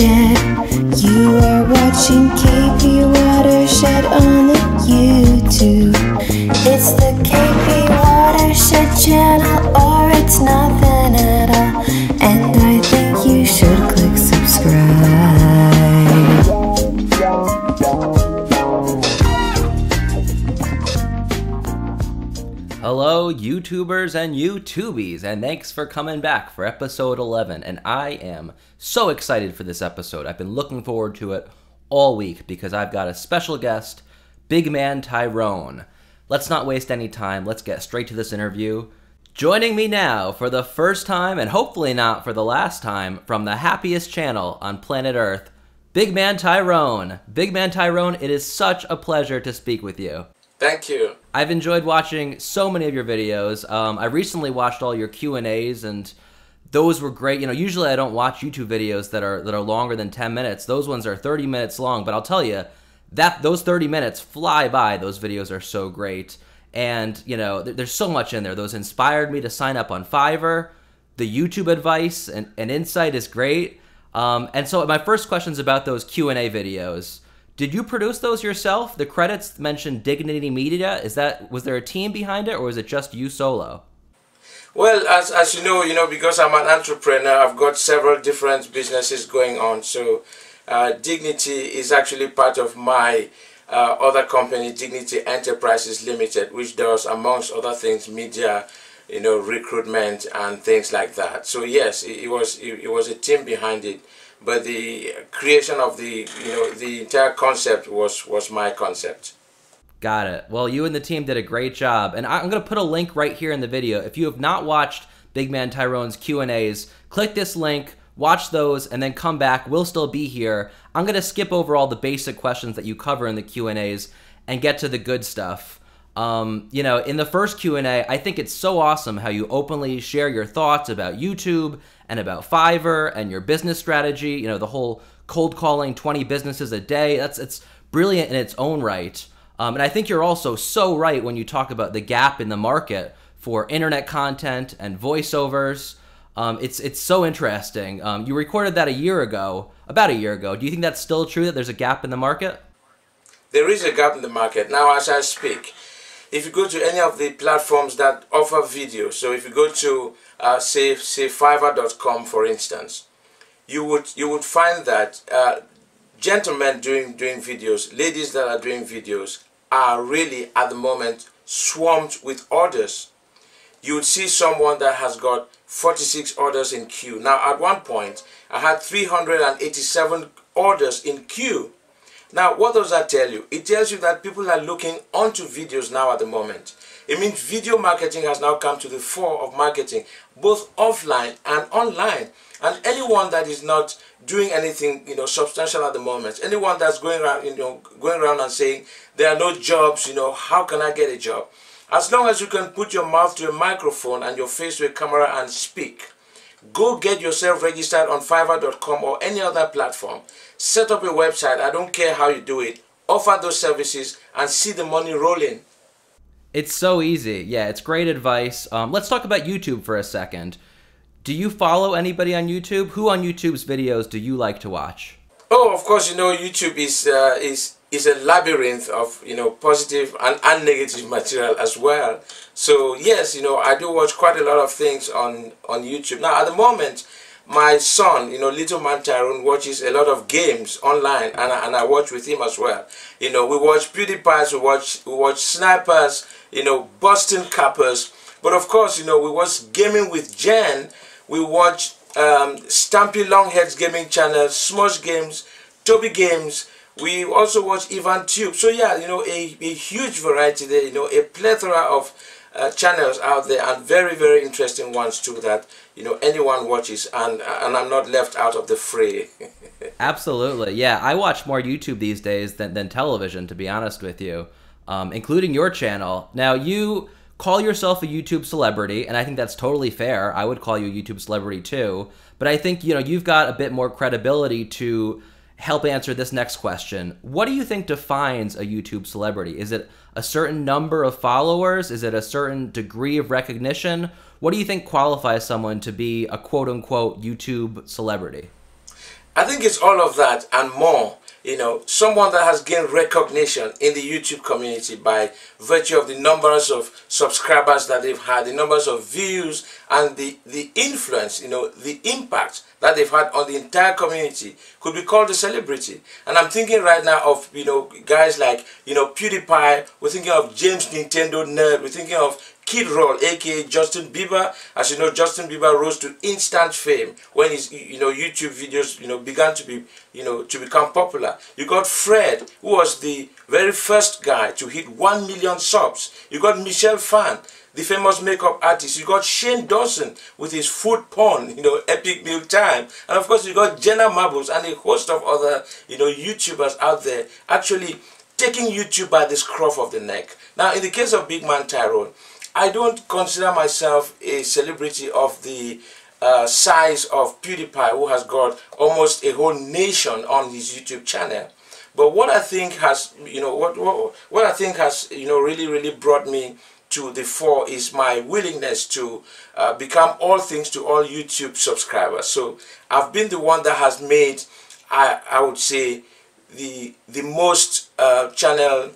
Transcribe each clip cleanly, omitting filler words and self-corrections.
Watershed. You are watching KP Watershed on the YouTube. It's the KP Watershed channel, or it's nothing at all. And I think you should click subscribe. Hello YouTubers and YouTubies, and thanks for coming back for episode 11, and I am so excited for this episode. I've been looking forward to it all week because I've got a special guest, Big Man Tyrone. Let's not waste any time, let's get straight to this interview. Joining me now for the first time, and hopefully not for the last time, from the happiest channel on planet Earth, Big Man Tyrone. Big Man Tyrone, it is such a pleasure to speak with you. Thank you. I've enjoyed watching so many of your videos. I recently watched all your Q&As, and those were great. You know, usually I don't watch YouTube videos that are longer than 10 minutes. Those ones are 30 minutes long, but I'll tell you, those 30 minutes fly by. Those videos are so great. And, you know, there's so much in there. Those inspired me to sign up on Fiverr. The YouTube advice and insight is great. And so my first question is about those Q&A videos. Did you produce those yourself? The credits mentioned Dignity Media. Was there a team behind it, or was it just you solo? Well, as you know, because I'm an entrepreneur, I've got several different businesses going on. So Dignity is actually part of my other company, Dignity Enterprises Limited, which does, amongst other things, media, recruitment and things like that. So yes, it was a team behind it. But the creation of the entire concept was my concept. Got it. Well, you and the team did a great job. And I'm going to put a link right here in the video. If you have not watched Big Man Tyrone's Q&As, click this link, watch those, and then come back. We'll still be here. I'm going to skip over all the basic questions that you cover in the Q&As and get to the good stuff. In the first Q&A, I think it's so awesome how you openly share your thoughts about YouTube and about Fiverr and your business strategy, the whole cold calling 20 businesses a day. It's brilliant in its own right. And I think you're also so right when you talk about the gap in the market for internet content and voiceovers. It's so interesting. You recorded that about a year ago. Do you think that's still true, that there's a gap in the market? There is a gap in the market. Now, as I speak, if you go to any of the platforms that offer video, so if you go to say Fiverr.com, for instance, you would find that gentlemen doing videos, ladies that are doing videos, are really at the moment swamped with orders. You would see someone that has got 46 orders in queue. Now, at one point, I had 387 orders in queue. Now, what does that tell you? It tells you that people are looking onto videos now at the moment. It means video marketing has now come to the fore of marketing, both offline and online. And anyone that is not doing anything, substantial at the moment, anyone that's going around and saying there are no jobs, how can I get a job? As long as you can put your mouth to a microphone and your face to a camera and speak, go get yourself registered on Fiverr.com or any other platform. Set up a website. I don't care how you do it. Offer those services and see the money rolling. It's so easy. Yeah, it's great advice. Let's talk about YouTube for a second. Do you follow anybody on YouTube? Who on YouTube's videos do you like to watch? Oh, of course, YouTube is a labyrinth of positive and negative material as well. So yes, I do watch quite a lot of things on YouTube. Now at the moment, my son, little Man Tyrone, watches a lot of games online, and I watch with him as well. We watch PewDiePies, we watch snipers, Boston cappers. But of course, we watch Gaming with Jen. We watch Stampy Longhead's gaming channel, Smush Games, Toby Games. We also watch Ivan Tube. So yeah, a huge variety there, a plethora of channels out there, and very, very interesting ones too that anyone watches, and I'm not left out of the fray. Absolutely. Yeah, I watch more YouTube these days than television, to be honest with you, including your channel. Now, you call yourself a YouTube celebrity, and I think that's totally fair. I would call you a YouTube celebrity too, but I think you've got a bit more credibility to help answer this next question. What do you think defines a YouTube celebrity? Is it a certain number of followers? Is it a certain degree of recognition? What do you think qualifies someone to be a quote-unquote YouTube celebrity? I think it's all of that and more. You know, someone that has gained recognition in the YouTube community by virtue of the numbers of subscribers that they've had, the numbers of views, and the influence, you know, the impact that they've had on the entire community could be called a celebrity. And I'm thinking right now of, you know, guys like, you know, PewDiePie. We're thinking of James Nintendo Nerd. We're thinking of Kid Roll, aka Justin Bieber. As you know, Justin Bieber rose to instant fame when his, you know, YouTube videos, you know, began to be, you know, to become popular. You got Fred, who was the very first guy to hit 1 million subs. You got Michelle Phan, the famous makeup artist. You got Shane Dawson with his food porn, you know, Epic Meal Time. And of course, you got Jenna Marbles and a host of other, you know, YouTubers out there actually taking YouTube by the scruff of the neck. Now, in the case of Big Man Tyrone, I don't consider myself a celebrity of the size of PewDiePie, who has got almost a whole nation on his YouTube channel. But what I think has, you know, what I think has, you know, really brought me to the fore is my willingness to become all things to all YouTube subscribers. So I've been the one that has made, I would say, the most channel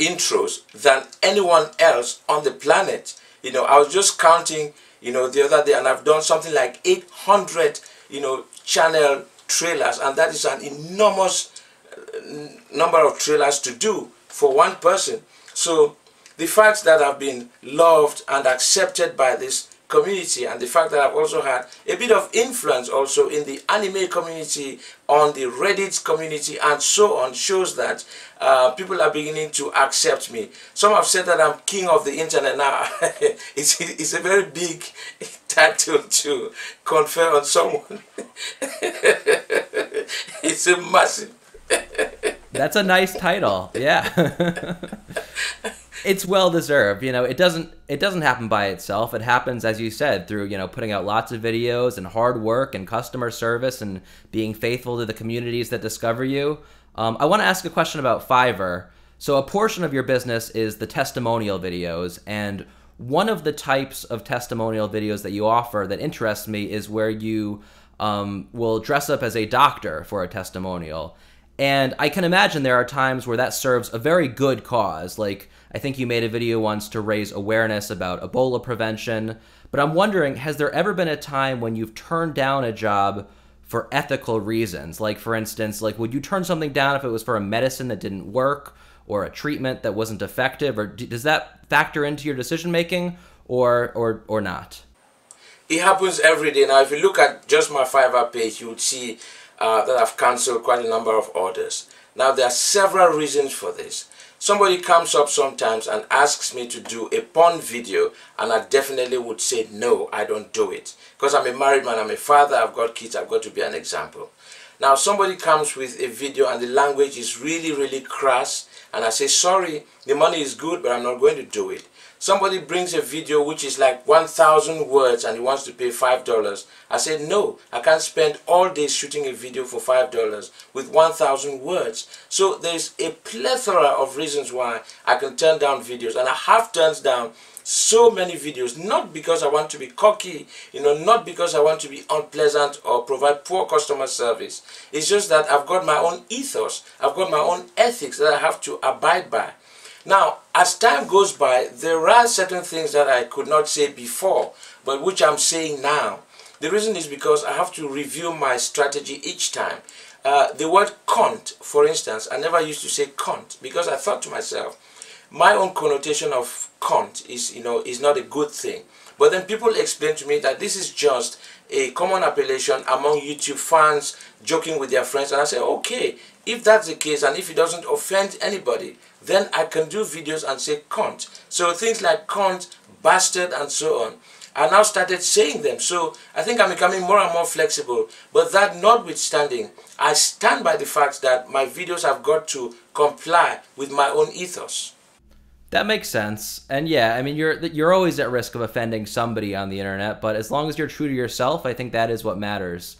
intros than anyone else on the planet. You know, I was just counting, you know, the other day, and I've done something like 800, you know, channel trailers, and that is an enormous number of trailers to do for one person. So the fact that I've been loved and accepted by this community, and the fact that I've also had a bit of influence also in the anime community, on the Reddit community, and so on, shows that people are beginning to accept me. Some have said that I'm king of the internet now. It's a very big title to confer on someone. It's a massive. That's a nice title. Yeah. It's well deserved. You know, it doesn't happen by itself. It happens, as you said, through, you know, putting out lots of videos and hard work and customer service and being faithful to the communities that discover you. I want to ask a question about Fiverr. So a portion of your business is the testimonial videos, and one of the types of testimonial videos that you offer that interests me is where you will dress up as a doctor for a testimonial. And I can imagine there are times where that serves a very good cause. Like, I think you made a video once to raise awareness about Ebola prevention. But I'm wondering, has there ever been a time when you've turned down a job for ethical reasons? Like, for instance, like, would you turn something down if it was for a medicine that didn't work or a treatment that wasn't effective? Or does that factor into your decision making or not? It happens every day. Now, if you look at just my Fiverr page, you would see that I've cancelled quite a number of orders. Now, there are several reasons for this. Somebody comes up sometimes and asks me to do a porn video, and I definitely would say no, I don't do it. Because I'm a married man, I'm a father, I've got kids, I've got to be an example. Now, somebody comes with a video and the language is really crass, and I say, sorry, the money is good, but I'm not going to do it. Somebody brings a video which is like 1,000 words and he wants to pay $5. I said, no, I can't spend all day shooting a video for $5 with 1,000 words. So there's a plethora of reasons why I can turn down videos, and I have turned down so many videos, not because I want to be cocky, you know, not because I want to be unpleasant or provide poor customer service. It's just that I've got my own ethos, I've got my own ethics that I have to abide by. Now, as time goes by, there are certain things that I could not say before, but which I'm saying now. The reason is because I have to review my strategy each time. The word cunt, for instance, I never used to say cunt because I thought to myself, my own connotation of cunt is, you know, is not a good thing. But then people explain to me that this is just a common appellation among YouTube fans joking with their friends, and I say, okay, if that's the case and if it doesn't offend anybody, then I can do videos and say cunt. So things like cunt, bastard, and so on, I now started saying them. So I think I'm becoming more and more flexible. But that notwithstanding, I stand by the fact that my videos have got to comply with my own ethos. That makes sense. And yeah, I mean, you're always at risk of offending somebody on the internet, but as long as you're true to yourself, I think that is what matters.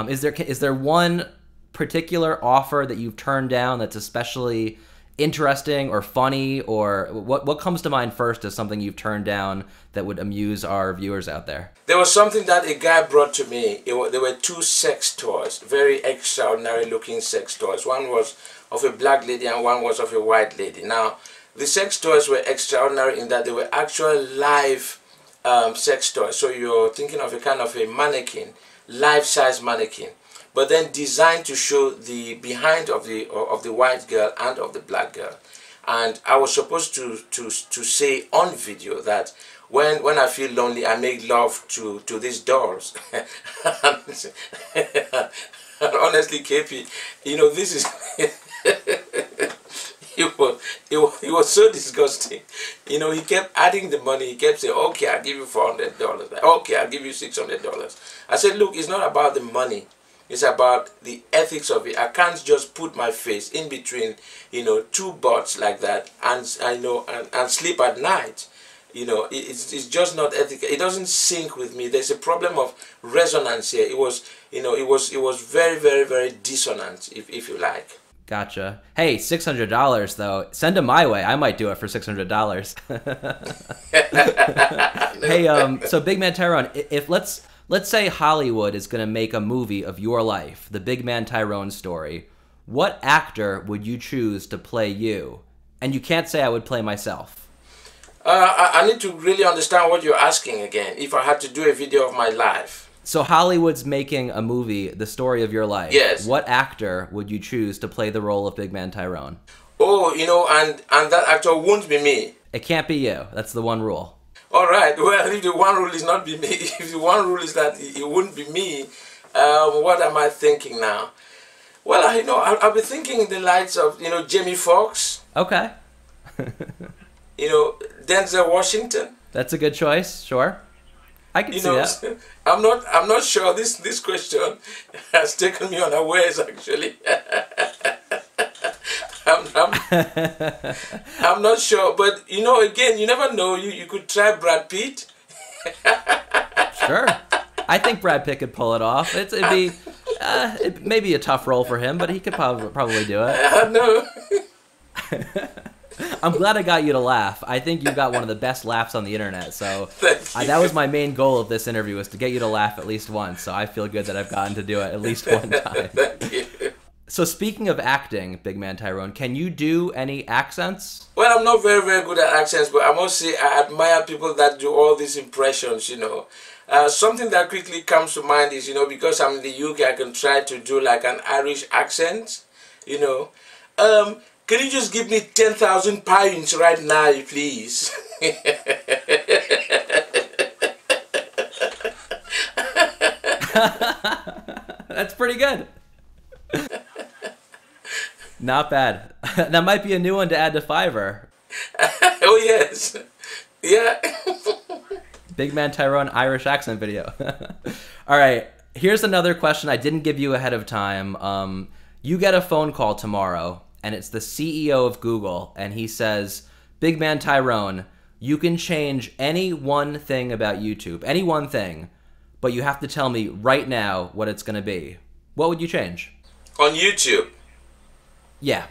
Is there one particular offer that you've turned down that's especially interesting or funny, or what comes to mind first as something you've turned down that would amuse our viewers out there? There was something that a guy brought to me. There were two sex toys, very extraordinary looking sex toys. One was of a black lady and one was of a white lady. Now, the sex toys were extraordinary in that they were actual live sex toys. So you're thinking of a kind of a mannequin, life-size mannequin, but then designed to show the behind of the white girl and of the black girl. And I was supposed to say on video that when I feel lonely, I make love to these dolls. And honestly, KP, you know, this is it was so disgusting. You know, he kept adding the money. He kept saying, okay, I'll give you $400. Okay, I'll give you $600. I said, look, it's not about the money. It's about the ethics of it. I can't just put my face in between, you know, two butts like that and sleep at night. You know, it's just not ethical. It doesn't sync with me. There's a problem of resonance here. It was, you know, it was very, very, very dissonant, if you like. Gotcha. Hey, $600 though. Send them my way. I might do it for $600. Hey, so Big Man Tyrone, if let's say Hollywood is going to make a movie of your life, the Big Man Tyrone story, what actor would you choose to play you? And you can't say I would play myself. I need to really understand what you're asking again. If I had to do a video of my life. So Hollywood's making a movie, the story of your life. Yes. What actor would you choose to play the role of Big Man Tyrone? Oh, you know, and that actor won't be me. It can't be you. That's the one rule. All right. Well, if the one rule is not be me, if the one rule is that it wouldn't be me, what am I thinking now? Well, I'll be thinking in the lights of, you know, Jamie Foxx. Okay. You know, Denzel Washington. That's a good choice. Sure. I can see that. I'm not sure this question has taken me unawares, actually. I'm not sure, but you know, again, you never know. You could try Brad Pitt. Sure, I think Brad Pitt could pull it off. It may be a tough role for him, but he could probably do it. I know. I'm glad I got you to laugh. I think you got one of the best laughs on the internet. So that was my main goal of this interview, was to get you to laugh at least once. So I feel good that I've gotten to do it at least one time. Thank you. So speaking of acting, Big Man Tyrone, can you do any accents? Well, I'm not very, very good at accents, but I must say I admire people that do all these impressions, you know. Something that quickly comes to mind is, you know, because I'm in the UK, I can try to do like an Irish accent, you know. Can you just give me 10,000 pounds right now, please? That's pretty good. Not bad. That might be a new one to add to Fiverr. Oh, yes. Yeah. Big Man Tyrone Irish accent video. All right. Here's another question I didn't give you ahead of time. You get a phone call tomorrow, and it's the CEO of Google, and he says, Big Man Tyrone, you can change any one thing about YouTube, any one thing, but you have to tell me right now what it's going to be. What would you change? On YouTube? Yeah.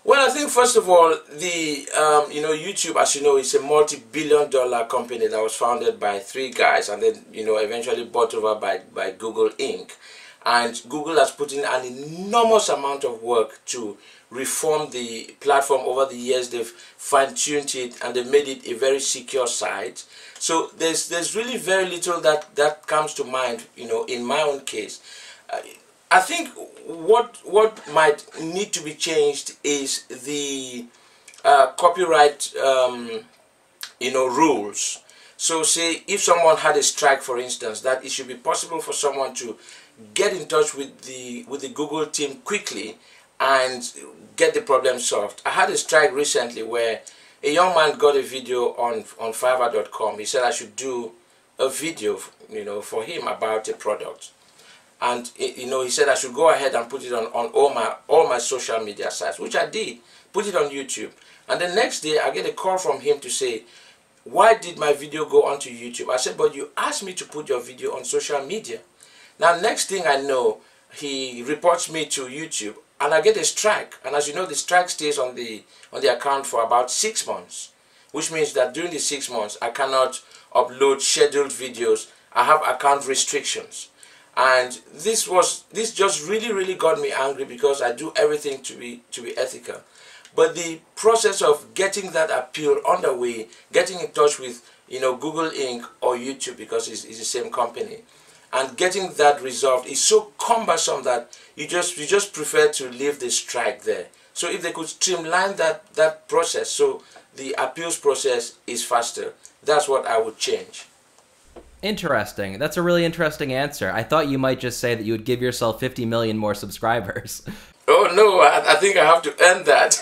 Well, I think first of all, you know, YouTube, as you know, is a multi-billion-dollar company that was founded by 3 guys and then, you know, eventually bought over by Google Inc. And Google has put in an enormous amount of work to reform the platform over the years. They've fine-tuned it and they've made it a very secure site. So there's really very little that comes to mind, you know, in my own case. I think what might need to be changed is the copyright, you know, rules. So say if someone had a strike, for instance, that it should be possible for someone to get in touch with the Google team quickly and get the problem solved. I had a strike recently where a young man got a video on Fiverr.com. He said I should do a video, you know, for him about a product. And you know, he said I should go ahead and put it on all my social media sites, which I did. Put it on YouTube. And the next day I get a call from him to say, why did my video go onto YouTube? I said, but you asked me to put your video on social media. Now, next thing I know, he reports me to YouTube. and I get a strike. And as you know, the strike stays on the account for about 6 months, which means that during the 6 months I cannot upload scheduled videos. I have account restrictions. And this just really got me angry, because I do everything to be ethical. But the process of getting that appeal underway, getting in touch with, you know, Google Inc. or YouTube, because it's the same company, and getting that resolved is so cumbersome that you just prefer to leave the strike there. So if they could streamline that process, so the appeals process is faster, that's what I would change. Interesting. That's a really interesting answer. I thought you might just say that you would give yourself 50 million more subscribers. Oh no, I think I have to earn that.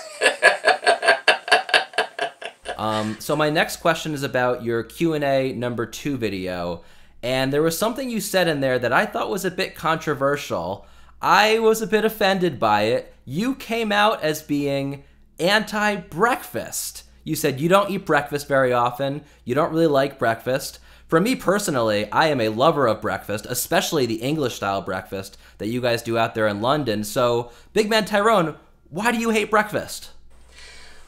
So my next question is about your Q&A #2 video. And there was something you said in there that I thought was a bit controversial. I was a bit offended by it. You came out as being anti-breakfast. You said you don't eat breakfast very often. You don't really like breakfast. For me personally, I am a lover of breakfast, especially the English-style breakfast that you guys do out there in London. So, Big Man Tyrone, why do you hate breakfast?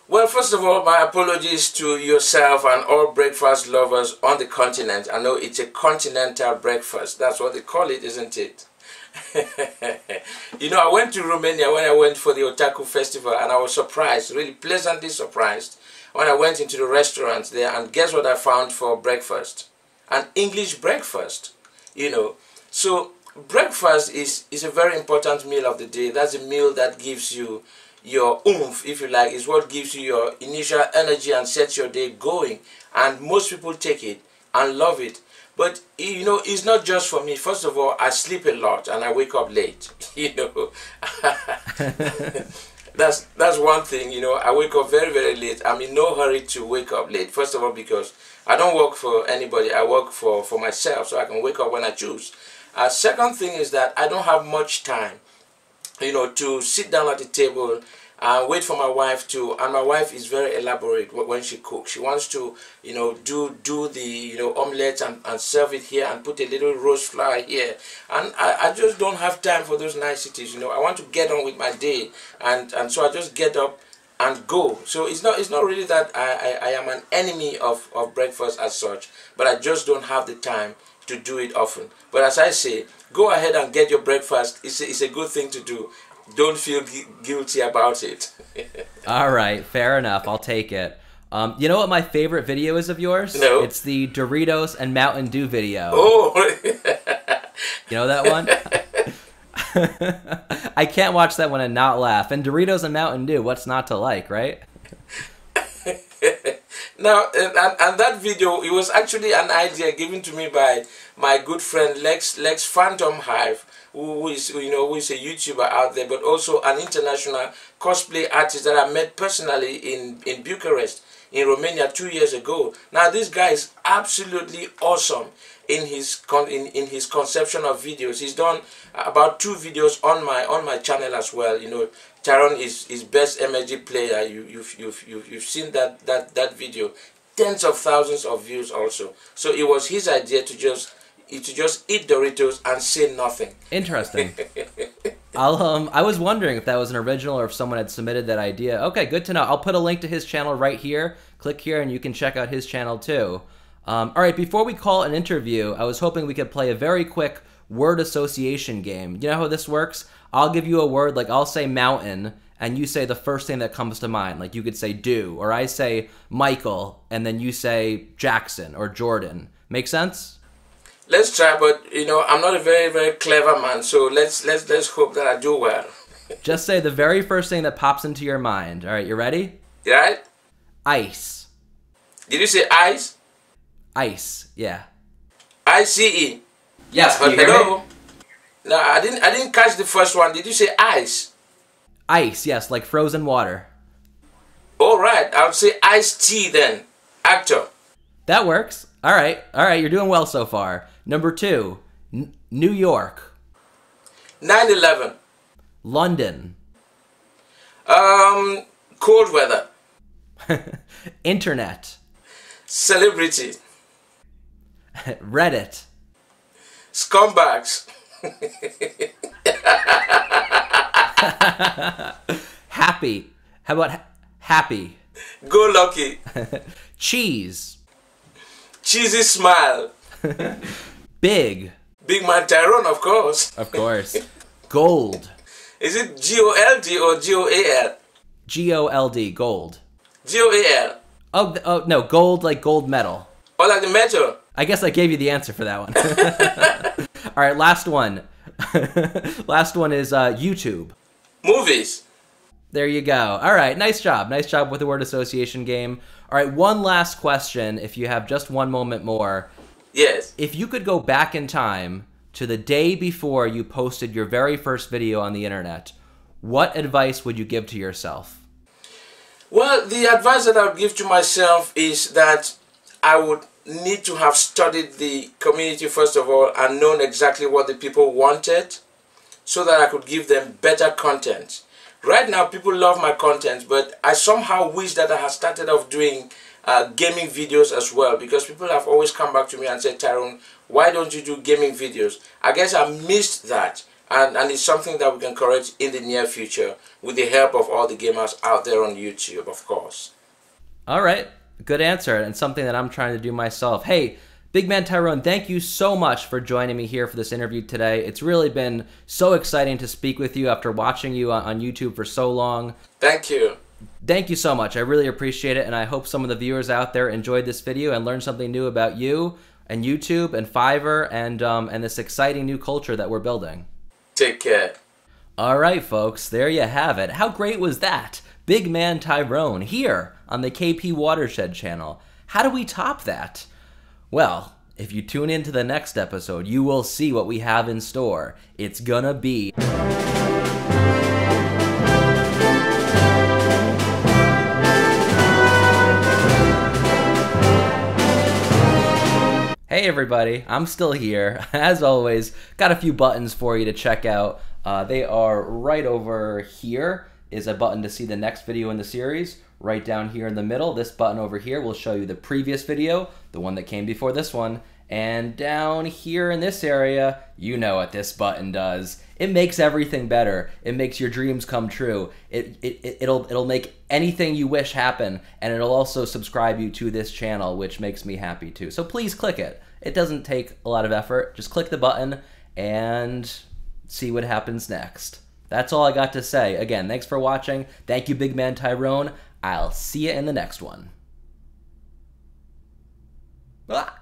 Well, first of all, my apologies to yourself and all breakfast lovers on the continent. I know it's a continental breakfast. That's what they call it, isn't it? You know, I went to Romania when I went for the Otaku Festival, and I was surprised, really pleasantly surprised, when I went into the restaurant there, and guess what I found for breakfast? An English breakfast, you know. So breakfast is a very important meal of the day. That's a meal that gives you your oomph, if you like. Is what gives you your initial energy and sets your day going. And most people take it and love it. But, you know, it's not just for me. First of all, I sleep a lot and I wake up late, you know. That's one thing, you know. I wake up very late. I'm in no hurry to wake up late. First of all, because I don't work for anybody. I work for myself, so I can wake up when I choose. Second thing is that I don't have much time, you know, to sit down at the table and wait for my wife to, and my wife is very elaborate when she cooks. She wants to, you know, do the, you know, omelette and serve it here and put a little rose flower here. And I just don't have time for those niceties, you know. I want to get on with my day, and so I just get up and go. So it's not really that I am an enemy of breakfast as such, but I just don't have the time to do it often. But as I say, go ahead and get your breakfast. It's a good thing to do. Don't feel guilty about it. All right, fair enough. I'll take it. You know what my favorite video is of yours? No. It's the Doritos and Mountain Dew video. Oh. You know that one? I can't watch that one and not laugh. And Doritos and Mountain Dew, what's not to like, right? Now, and that video, it was actually an idea given to me by my good friend Lex Phantom Hive, who is, you know, who is a YouTuber out there, but also an international cosplay artist that I met personally in Bucharest, in Romania 2 years ago. Now, this guy is absolutely awesome in his conception of videos. He's done about 2 videos on my channel as well. You know, Tyrone is best MLG player. You've seen that video, tens of thousands of views also. So it was his idea to just eat Doritos and say nothing. Interesting. I was wondering if that was an original or if someone had submitted that idea. Okay, good to know. I'll put a link to his channel right here. Click here and you can check out his channel too. All right, before we call an interview, I was hoping we could play a very quick word association game. You know how this works? I'll give you a word, like I'll say mountain, and you say the first thing that comes to mind. Like you could say do, or I say Michael, and then you say Jackson or Jordan. Make sense? Let's try, but you know, I'm not a very clever man, so let's hope that I do well. Just say the very first thing that pops into your mind. All right, you ready? Right? Ice. Did you say ice? Ice, yeah. ICE. Yes, But hello. No, I didn't catch the first one. Did you say ice? Ice, yes, like frozen water. All right, I'll say iced tea then. Actor. That works. All right, you're doing well so far. Number 2, New York. 9/11. London. Cold weather. Internet. Celebrity. Reddit. Scumbags. Happy. How about happy? Go lucky. Cheese. Cheesy smile. Big. Big Man Tyrone, of course. Of course. Gold. Is it G-O-L-D or G-O-A-L? G-O-L-D, gold. G-O-A-L. Oh, no, gold like gold medal. Or like the metal. I guess I gave you the answer for that one. All right, last one. Last one is YouTube. Movies. There you go. All right, nice job. Nice job with the word association game. All right, one last question, if you have just one moment more. Yes. If you could go back in time to the day before you posted your very first video on the internet, what advice would you give to yourself? Well, the advice that I would give to myself is that I would need to have studied the community first of all and known exactly what the people wanted so that I could give them better content. Right now, people love my content, but I somehow wish that I had started off doing gaming videos as well, because people have always come back to me and said, Tyrone, why don't you do gaming videos? I guess I missed that, and it's something that we can correct in the near future with the help of all the gamers out there on YouTube, of course. All right, good answer, and something that I'm trying to do myself. Hey, Big Man Tyrone, thank you so much for joining me here for this interview today. It's really been so exciting to speak with you after watching you on YouTube for so long. Thank you. Thank you so much. I really appreciate it, and I hope some of the viewers out there enjoyed this video and learned something new about you and YouTube and Fiverr and this exciting new culture that we're building. Take care. All right, folks, there you have it. How great was that? Big Man Tyrone here on the KP Watershed channel. How do we top that? Well, if you tune into the next episode, you will see what we have in store. It's gonna be... Hey everybody, I'm still here. As always, got a few buttons for you to check out. They are right over here is a button to see the next video in the series. Right down here in the middle, this button over here will show you the previous video, the one that came before this one. And down here in this area, you know what this button does. It makes everything better. It makes your dreams come true. It'll make anything you wish happen, and it'll also subscribe you to this channel, which makes me happy too. So please click it. It doesn't take a lot of effort. Just click the button and see what happens next. That's all I got to say. Again, thanks for watching. Thank you, Big Man Tyrone. I'll see you in the next one. Ah!